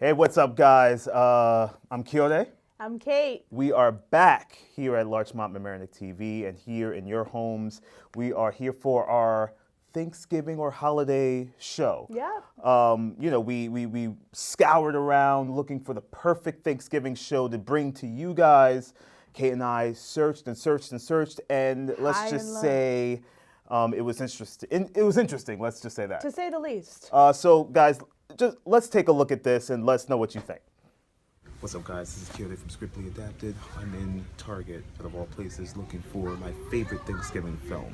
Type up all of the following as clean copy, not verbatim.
Hey, what's up, guys? I'm Kyote. I'm Kate. We are back here at Larchmont Mamaroneck TV and here in your homes. We are here for our Thanksgiving or holiday show. Yeah. We scoured around looking for the perfect Thanksgiving show to bring to you guys. Kate and I searched and searched and searched, and let's High just and low. say it was interesting. It was interesting. Let's just say that. To say the least. So, guys, just let's take a look at this and let's know what you think. What's up, guys? This is Kyote from Scriptly Adapted. I'm in Target, out of all places, looking for my favorite Thanksgiving film.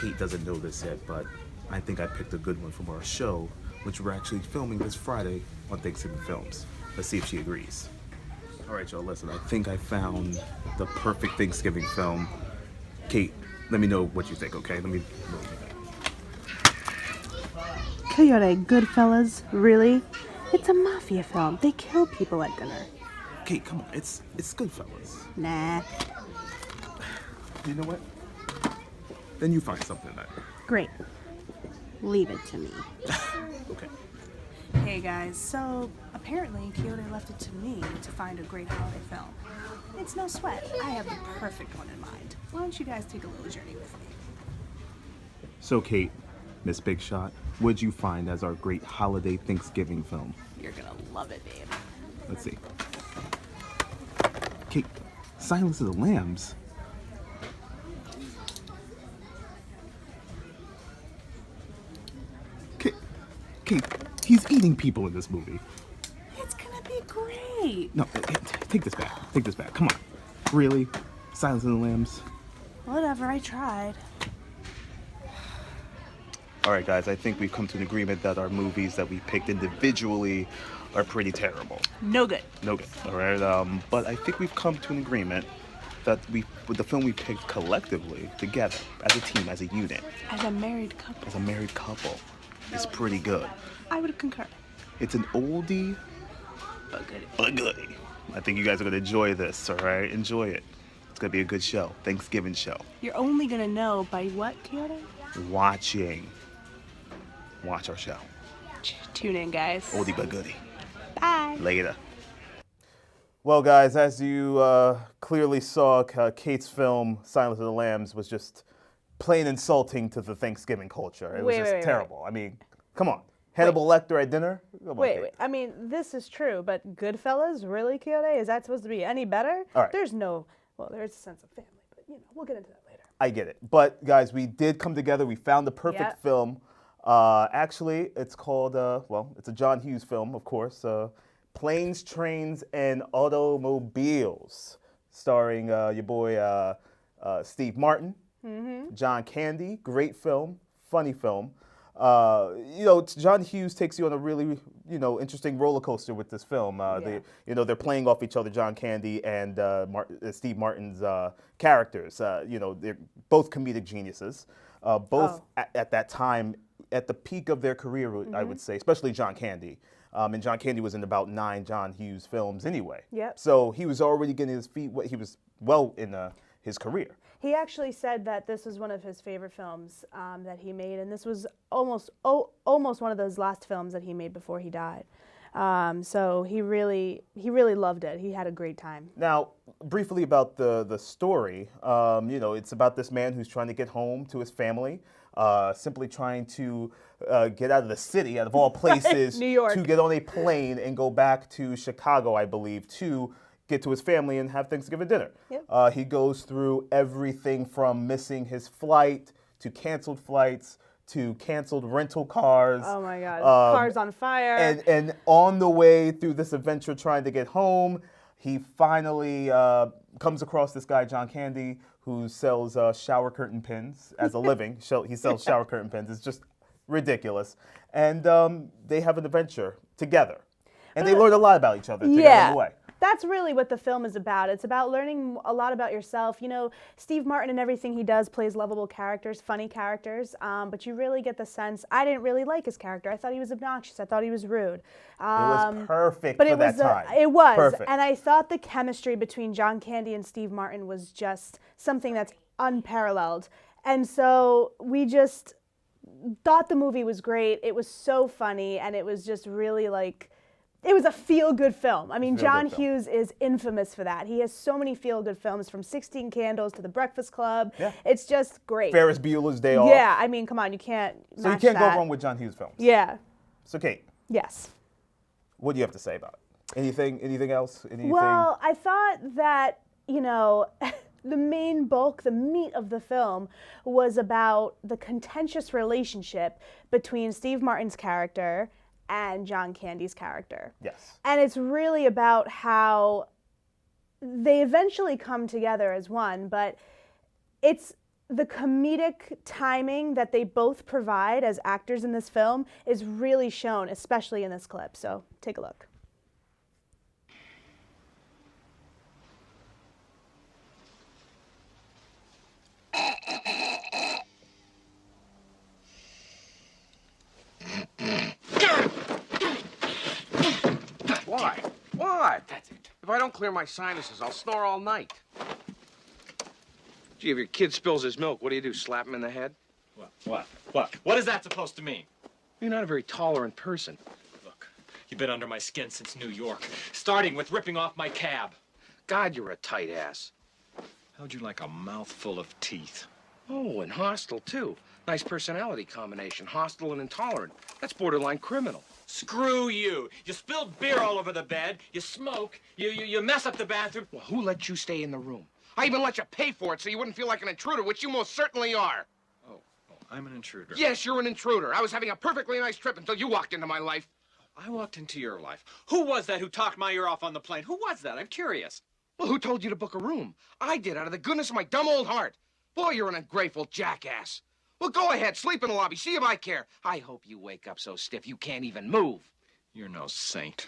Kate doesn't know this yet, but I think I picked a good one from our show, which we're actually filming this Friday on Thanksgiving Films. Let's see if she agrees. All right, y'all, listen, I think I found the perfect Thanksgiving film. Kate, let me know what you think, okay? Coyote, Goodfellas, really? It's a mafia film. They kill people at dinner. Kate, come on, it's Goodfellas. Nah. You know what? Then you find something that. Great. Leave it to me. Okay. Hey guys, so apparently Kyoto left it to me to find a great holiday film. It's no sweat, I have the perfect one in mind. Why don't you guys take a little journey with me? So, Kate, Miss Big Shot, what'd you find as our great holiday Thanksgiving film? You're gonna love it, babe. Let's see. Kate, Silence of the Lambs. Kate, he's eating people in this movie. It's gonna be great. No, take this back. Take this back. Come on. Really? Silence of the Lambs? Whatever, I tried. All right, guys, I think we've come to an agreement that our movies that we picked individually are pretty terrible. No good. No good. All right, but I think we've come to an agreement that with the film we picked collectively, together, as a team, as a unit, As a married couple, as a married couple, is pretty good. I would concur. It's an oldie, But good. but goodie. I think you guys are gonna enjoy this, all right? Enjoy it. It's gonna be a good show, Thanksgiving show. You're only gonna know by what, Kyoto? Watch our show. Tune in, guys. Oldie but goodie. Bye. Later. Well, guys, as you clearly saw, Kate's film "Silence of the Lambs" was just plain insulting to the Thanksgiving culture. It was just terrible. I mean, come on, Hannibal Lecter at dinner. Come on, Wait, Kate. wait. I mean, this is true, but Goodfellas, really, Coyote? Is that supposed to be any better? All right. There's no, well, there's a sense of family, but, we'll get into that later. I get it, but guys, we did come together. We found the perfect Yep. film. Actually, it's called it's a John Hughes film, of course. Planes, Trains, and Automobiles, starring your boy Steve Martin, John Candy. Great film, funny film. John Hughes takes you on a really, interesting roller coaster with this film. They're playing off each other, John Candy and Steve Martin's characters. They're both comedic geniuses. Both at that time, at the peak of their career, I would say, especially John Candy. And John Candy was in about 9 John Hughes films anyway. Yep. So he was already getting his feet wet. He was well in his career. He actually said that this was one of his favorite films that he made, and this was almost one of those last films that he made before he died. So he really loved it. He had a great time. Now, briefly about the story, it's about this man who's trying to get home to his family, simply trying to get out of the city, out of all places, New York. to get on a plane and go back to Chicago, I believe, to get to his family and have Thanksgiving dinner. Yep. He goes through everything from missing his flight to canceled flights to canceled rental cars. Oh my God, cars on fire. And on the way through this adventure trying to get home, he finally comes across this guy, John Candy, who sells shower curtain pins as a living. He sells shower curtain pins. It's just ridiculous. And they have an adventure together. And they learn a lot about each other together on the way. That's really what the film is about. It's about learning a lot about yourself. Steve Martin and everything he does plays lovable characters, funny characters, but you really get the sense, I didn't really like his character. I thought he was obnoxious. I thought he was rude. It was perfect but for it was that time. It was. Perfect. And I thought the chemistry between John Candy and Steve Martin was just something that's unparalleled. And so we just thought the movie was great. It was so funny, and it was just really It was a feel-good film. I mean, Feel-good John film. Hughes is infamous for that. He has so many feel-good films, from 16 Candles to The Breakfast Club. Yeah. It's just great. Ferris Bueller's Day Off. Yeah, I mean, come on, you can't So you match can't that. go wrong with John Hughes films. Yeah, So Kate, yes. what do you have to say about it? Anything else? Anything? Well, I thought that, the main bulk, the meat of the film was about the contentious relationship between Steve Martin's character and John Candy's character. Yes. And it's really about how they eventually come together as one, but it's the comedic timing that they both provide as actors in this film is really shown, especially in this clip. So take a look. Why? What? If I don't clear my sinuses, I'll snore all night. Gee, if your kid spills his milk, what do? Slap him in the head? What is that supposed to mean? You're not a very tolerant person. Look, you've been under my skin since New York, starting with ripping off my cab. God, you're a tight ass. How'd you like a mouthful of teeth? Oh, and hostile, too. Nice personality combination. Hostile and intolerant. That's borderline criminal. Screw you. You spilled beer all over the bed, you smoke, you mess up the bathroom. Well, who let you stay in the room? I even let you pay for it so you wouldn't feel like an intruder, which you most certainly are. Oh, I'm an intruder. Yes, you're an intruder. I was having a perfectly nice trip until you walked into my life. I walked into your life. Who was that who talked my ear off on the plane? Who was that? I'm curious. Well, who told you to book a room? I did, out of the goodness of my dumb old heart. Boy, you're an ungrateful jackass. Well, go ahead, sleep in the lobby, see if I care. I hope you wake up so stiff you can't even move. You're no saint.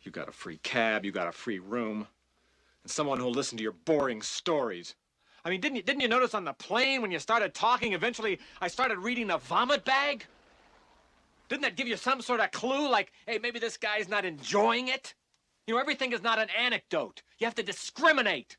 You got a free cab, you got a free room, and someone who'll listen to your boring stories. I mean, didn't you notice on the plane when you started talking, eventually I started reading the vomit bag? Didn't that give you some sort of clue, like, hey, maybe this guy's not enjoying it? You know, everything is not an anecdote. You have to discriminate.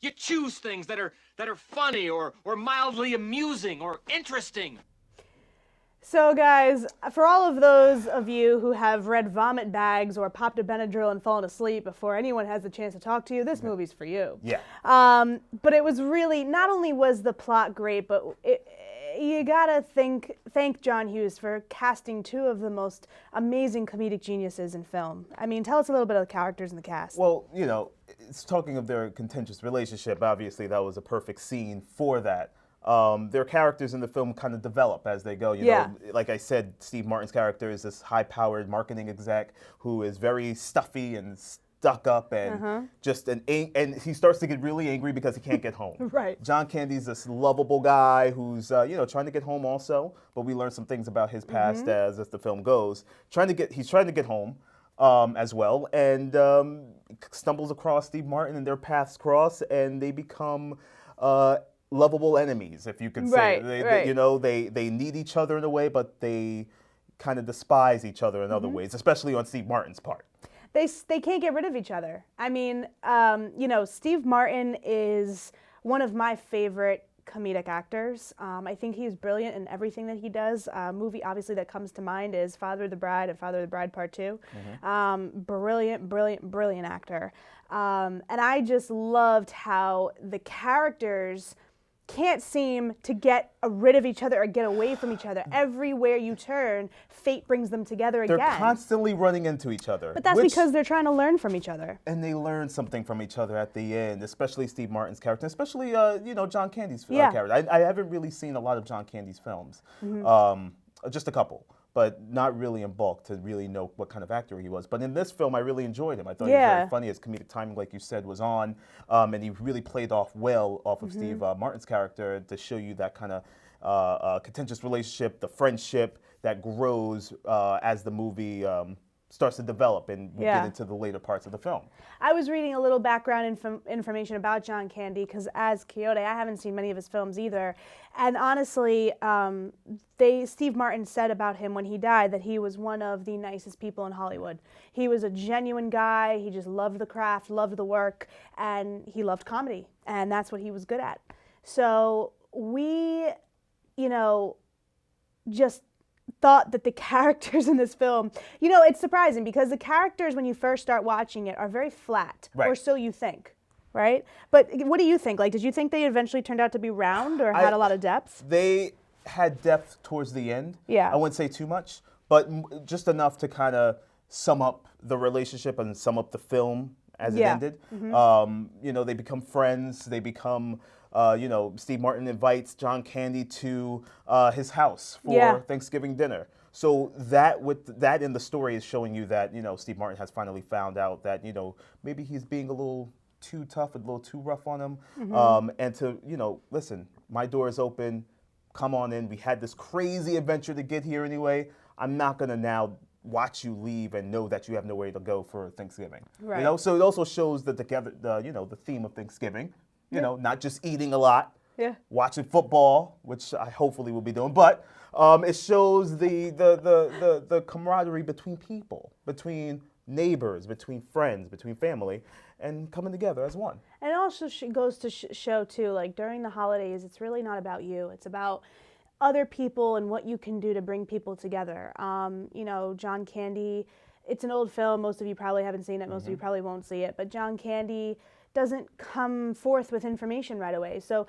You choose things that are funny or mildly amusing or interesting. So guys, for all of those of you who have read vomit bags or popped a Benadryl and fallen asleep before anyone has a chance to talk to you, this movie's for you. Yeah. But it was really, not only was the plot great, but you gotta thank John Hughes for casting two of the most amazing comedic geniuses in film. I mean, tell us a little bit of the characters in the cast. Well, it's talking of their contentious relationship. Obviously, that was a perfect scene for that. Their characters in the film kind of develop as they go. You know, like I said, Steve Martin's character is this high-powered marketing exec who is very stuffy and stuck up and and he starts to get really angry because he can't get home. Right. John Candy's this lovable guy who's trying to get home also, but we learn some things about his past as the film goes. He's trying to get home as well, and stumbles across Steve Martin, and their paths cross, and they become lovable enemies, if you can say. They need each other in a way, but they kind of despise each other in other ways, especially on Steve Martin's part. They can't get rid of each other. I mean, Steve Martin is one of my favorite comedic actors. I think he's brilliant in everything that he does. A movie, obviously, that comes to mind is Father of the Bride and Father of the Bride Part 2. Brilliant actor. And I just loved how the characters can't seem to get rid of each other or get away from each other. Everywhere you turn, fate brings them together again. They're constantly running into each other. But that's because they're trying to learn from each other. And they learn something from each other at the end, especially Steve Martin's character, especially John Candy's character. I haven't really seen a lot of John Candy's films, just a couple, but not really in bulk to really know what kind of actor he was. But in this film, I really enjoyed him. I thought he was very funny. His comedic timing, like you said, was on, and he really played off of Steve Martin's character to show you that kind of contentious relationship, the friendship that grows as the movie starts to develop and we get into the later parts of the film. I was reading a little background information about John Candy because as Quixote, I haven't seen many of his films either. And honestly, Steve Martin said about him when he died that he was one of the nicest people in Hollywood. He was a genuine guy. He just loved the craft, loved the work, and he loved comedy. And that's what he was good at. So we, just thought that the characters in this film, it's surprising because the characters when you first start watching it are very flat, Right. or so you think, right? But what do you think? Like, did you think they eventually turned out to be round or had a lot of depth? They had depth towards the end. Yeah. I wouldn't say too much, but just enough to kind of sum up the relationship and sum up the film as it Yeah. ended. They become friends. They become, Steve Martin invites John Candy to his house for Yeah. Thanksgiving dinner. So that in the story is showing you that, Steve Martin has finally found out that, maybe he's being a little too tough, a little too rough on him. And to, listen, my door is open. Come on in. We had this crazy adventure to get here anyway. I'm not going to now watch you leave and know that you have nowhere to go for Thanksgiving. Right. So it also shows that the theme of Thanksgiving, not just eating a lot, Yeah. watching football, which I hopefully will be doing, but it shows the camaraderie between people, between neighbors, between friends, between family, and coming together as one. And it also goes to show too, like during the holidays, it's really not about you. It's about other people and what you can do to bring people together. John Candy, it's an old film. Most of you probably haven't seen it. Most of you probably won't see it. But John Candy doesn't come forth with information right away. So,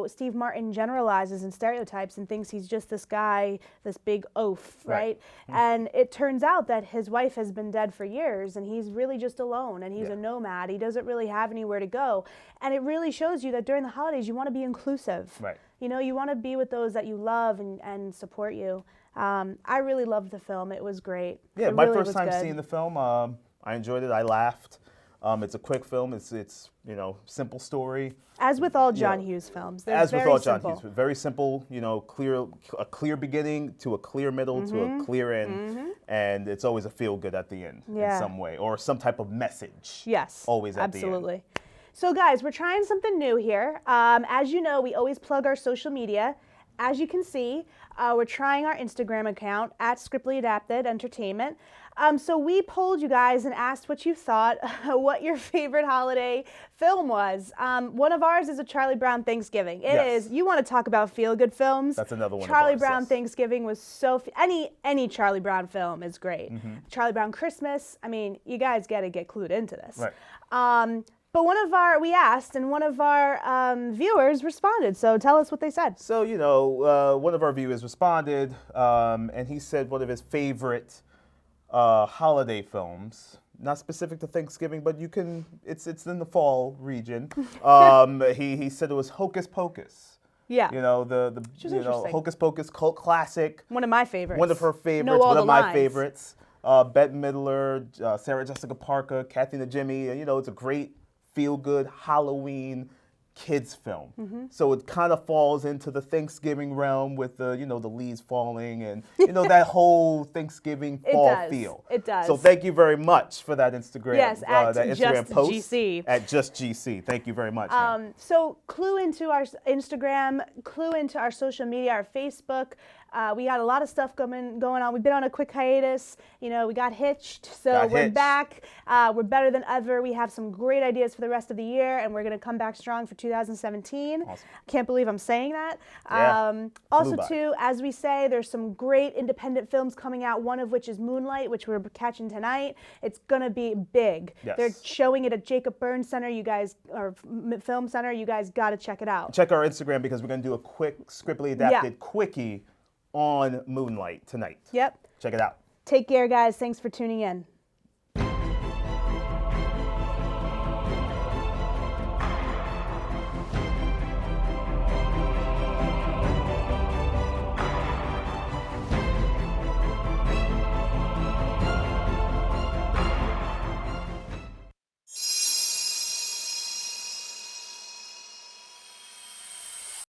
Steve Martin generalizes and stereotypes and thinks he's just this guy, this big oaf, right? And it turns out that his wife has been dead for years and he's really just alone and he's a nomad. He doesn't really have anywhere to go. And it really shows you that during the holidays, you want to be inclusive. Right. You want to be with those that you love and support you. I really loved the film. It was great. Yeah, It my really first was time good. seeing the film, I enjoyed it. I laughed. It's a quick film. It's simple story. As with all John Hughes films. They're As with very all John simple. Hughes, very simple. A clear beginning to a clear middle to a clear end, and it's always a feel good at the end Yeah. in some way or some type of message. Yes. Always at the end. absolutely. So guys, we're trying something new here. As you know, we always plug our social media. As you can see, we're trying our Instagram account at Scriptly Adapted Entertainment. So we polled you guys and asked what you thought, what your favorite holiday film was. One of ours is a Charlie Brown Thanksgiving. It Yes. is. You want to talk about feel-good films? That's another one of Charlie ours, Brown yes. Thanksgiving was so any Charlie Brown film is great. Mm-hmm. Charlie Brown Christmas. I mean, you guys got to get clued into this. Right. But we asked, and one of our viewers responded. So tell us what they said. So, one of our viewers responded, and he said one of his favorite holiday films, not specific to Thanksgiving, but it's in the fall region. He said it was Hocus Pocus. Yeah. The is interesting. Hocus Pocus cult classic. One of my favorites. One of her favorites, Know all one the of my lines. favorites. Bette Midler, Sarah Jessica Parker, Kathy Najimy. It's a great feel-good Halloween kids film. Mm-hmm. So it kind of falls into the Thanksgiving realm with the leaves falling and that whole Thanksgiving fall does. feel. It does. So thank you very much for that Instagram. Yes, at that Instagram Just post GC. at Just GC. Thank you very much. man. So clue into our Instagram, clue into our social media, our Facebook. We got a lot of stuff going on. We've been on a quick hiatus. We got hitched, so Got we're hitched. back. We're better than ever. We have some great ideas for the rest of the year, and we're going to come back strong for 2017. Awesome. Can't believe I'm saying that. Yeah. Also, Flew by. too, as we say, there's some great independent films coming out, one of which is Moonlight, which we're catching tonight. It's going to be big. Yes. They're showing it at Jacob Burns Center, or Film Center. You guys got to check it out. Check our Instagram because we're going to do a quick, scriptly adapted quickie on Moonlight tonight. Yep. Check it out. Take care, guys. Thanks for tuning in.